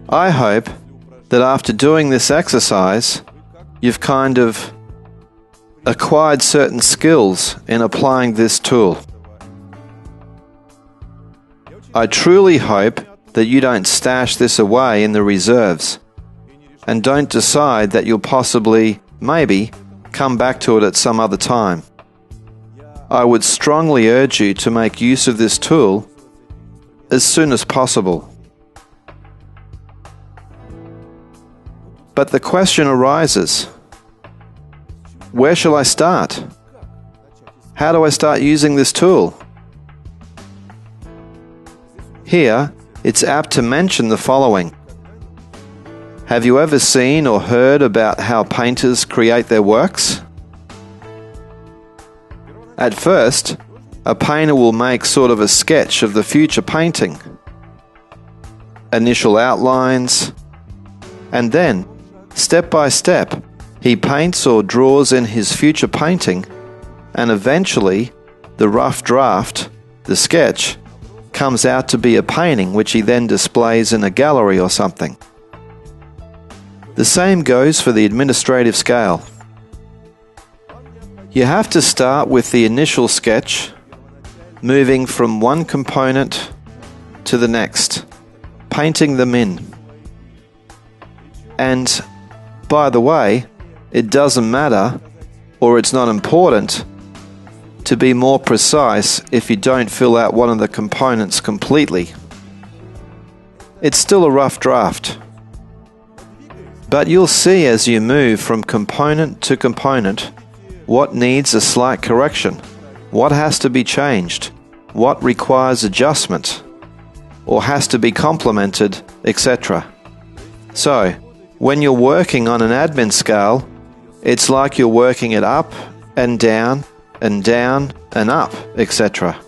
I hope that after doing this exercise, you've kind of acquired certain skills in applying this tool. I truly hope that you don't stash this away in the reserves and don't decide that you'll possibly, maybe, come back to it at some other time. I would strongly urge you to make use of this tool as soon as possible. But the question arises, where shall I start? How do I start using this tool? Here, it's apt to mention the following. Have you ever seen or heard about how painters create their works? At first, a painter will make sort of a sketch of the future painting, initial outlines, and then, step by step, he paints or draws in his future painting, and eventually, the rough draft, the sketch, comes out to be a painting which he then displays in a gallery or something. The same goes for the administrative scale. You have to start with the initial sketch, moving from one component to the next, painting them in. And, by the way, it doesn't matter, or it's not important, to be more precise if you don't fill out one of the components completely. It's still a rough draft. But you'll see as you move from component to component what needs a slight correction, what has to be changed, what requires adjustment, or has to be complemented, etc. So, when you're working on an admin scale, it's like you're working it up and down and down and up, etc.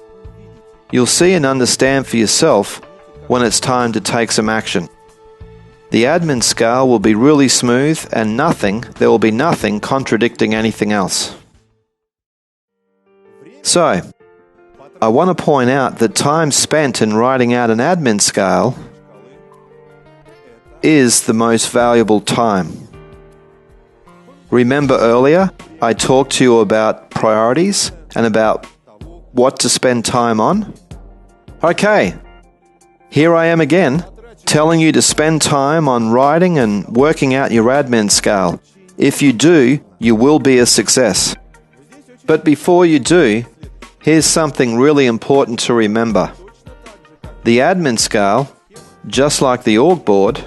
You'll see and understand for yourself when it's time to take some action. The admin scale will be really smooth and there will be nothing contradicting anything else. So, I want to point out that time spent in writing out an admin scale is the most valuable time. Remember earlier, I talked to you about priorities and about what to spend time on? Okay, here I am again, telling you to spend time on writing and working out your admin scale. If you do, you will be a success. But before you do, here's something really important to remember. The admin scale, just like the org board,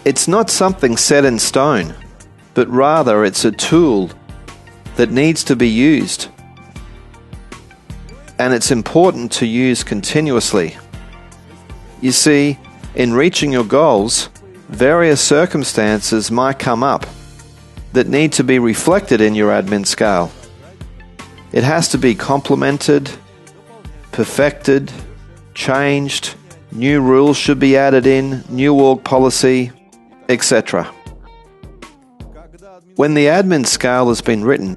it's not something set in stone, but rather it's a tool that needs to be used. And it's important to use continuously. You see, in reaching your goals, various circumstances might come up that need to be reflected in your admin scale. It has to be complemented, perfected, changed, new rules should be added in, new org policy, etc. When the admin scale has been written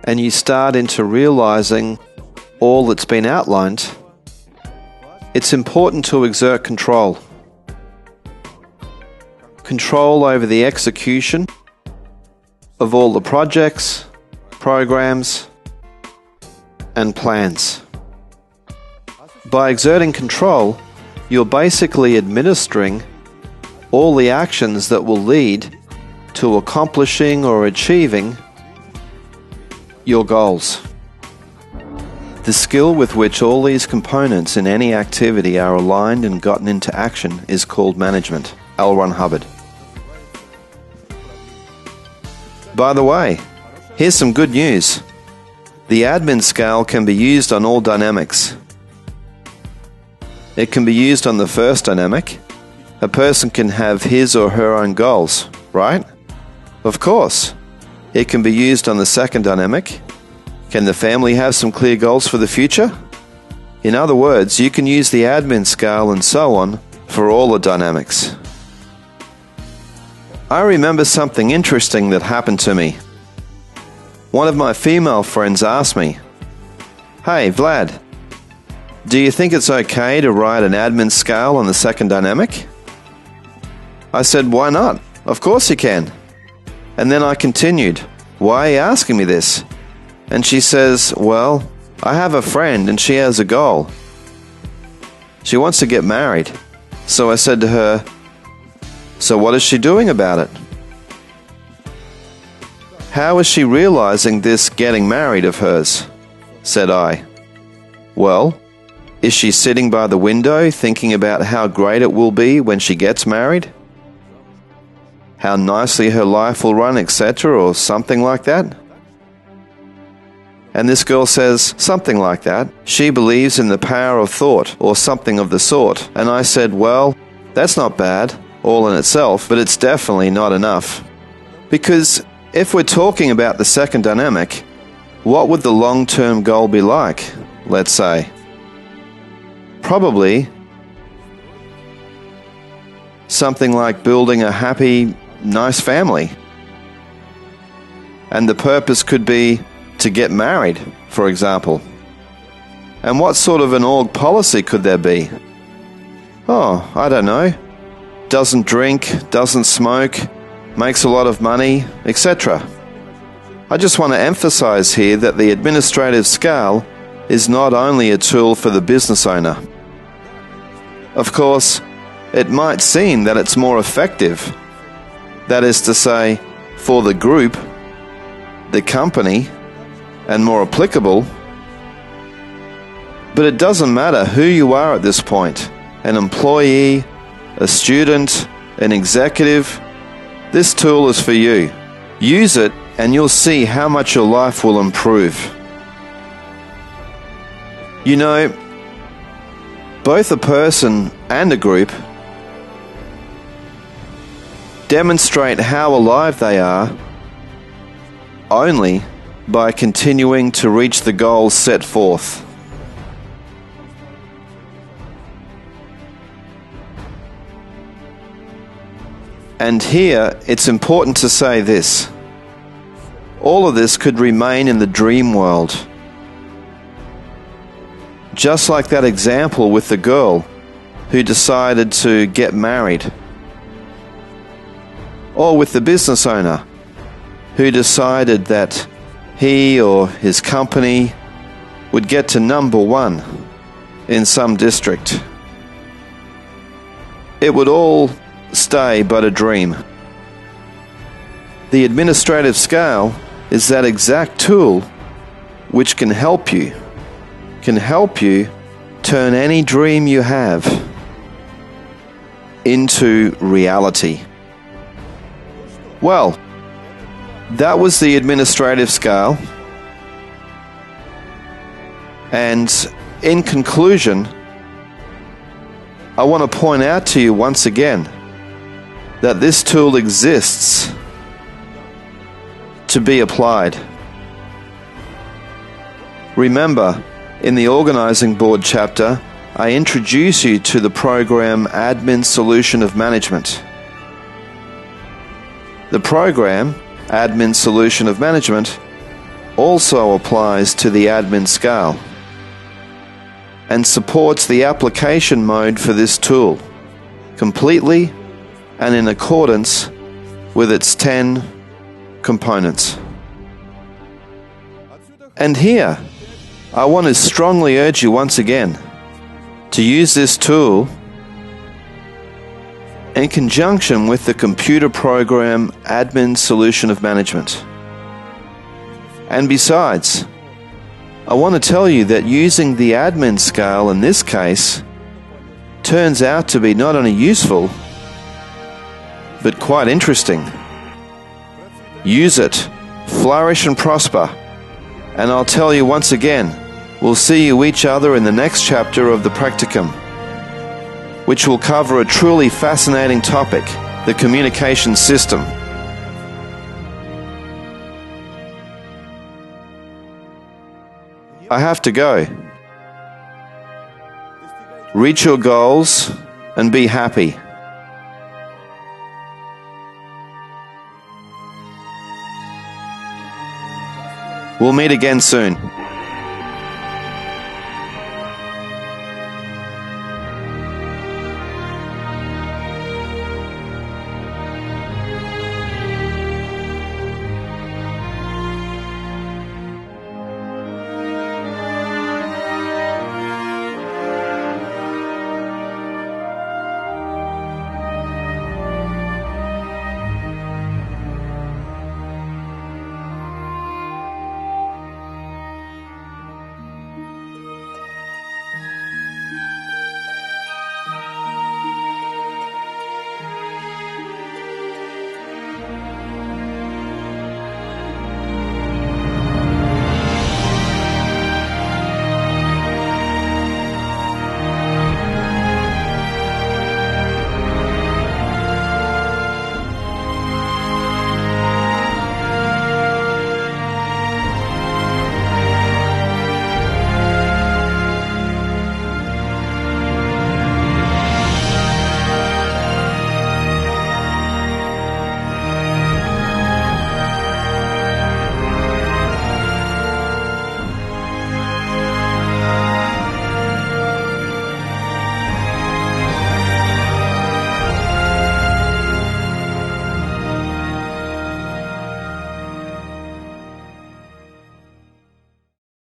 and you start into realizing all that's been outlined, it's important to exert control. Control over the execution of all the projects, programs, and plans. By exerting control, you're basically administering all the actions that will lead to accomplishing or achieving your goals. The skill with which all these components in any activity are aligned and gotten into action is called management. L. Ron Hubbard. By the way, here's some good news. The admin scale can be used on all dynamics. It can be used on the first dynamic. A person can have his or her own goals, right? Of course. It can be used on the second dynamic. Can the family have some clear goals for the future? In other words, you can use the admin scale and so on for all the dynamics. I remember something interesting that happened to me. One of my female friends asked me, "Hey, Vlad, Do you think it's okay to write an admin scale on the second dynamic? I said, why not? Of course you can. And then I continued, why are you asking me this? And she says, well, I have a friend and she has a goal. She wants to get married. So I said to her, so what is she doing about it? How is she realizing this getting married of hers? Said I. Well, is she sitting by the window thinking about how great it will be when she gets married? How nicely her life will run, etc., or something like that? And this girl says something like that. She believes in the power of thought, or something of the sort. And I said, well, that's not bad, all in itself, but it's definitely not enough. Because if we're talking about the second dynamic, what would the long-term goal be like, let's say? Probably something like building a happy, nice family. And the purpose could be to get married, for example. And what sort of an org policy could there be? Oh, I don't know. Doesn't drink, doesn't smoke, makes a lot of money, etc. I just want to emphasize here that the administrative scale is not only a tool for the business owner. Of course, it might seem that it's more effective, that is to say, for the group, the company, and more applicable. But it doesn't matter who you are at this point, an employee, a student, an executive, this tool is for you. Use it and you'll see how much your life will improve. You know, both a person and a group demonstrate how alive they are only by continuing to reach the goals set forth. And here, it's important to say this. All of this could remain in the dream world. Just like that example with the girl who decided to get married. Or with the business owner who decided that he or his company would get to number one in some district. It would all stay but a dream. The administrative scale is that exact tool which can help you turn any dream you have into reality. Well, that was the administrative scale. And in conclusion, I want to point out to you once again that this tool exists to be applied. Remember, in the Organizing Board chapter, I introduce you to the program Admin Solution of Management. The program, Admin Solution of Management, also applies to the admin scale and supports the application mode for this tool completely and in accordance with its 10 components. And here, I want to strongly urge you once again to use this tool in conjunction with the computer program Admin Solution of Management. And besides, I want to tell you that using the admin scale in this case turns out to be not only useful, but quite interesting. Use it, flourish and prosper. And I'll tell you once again, we'll see you each other in the next chapter of the Practicum, which will cover a truly fascinating topic, the communication system. I have to go. Reach your goals and be happy. We'll meet again soon.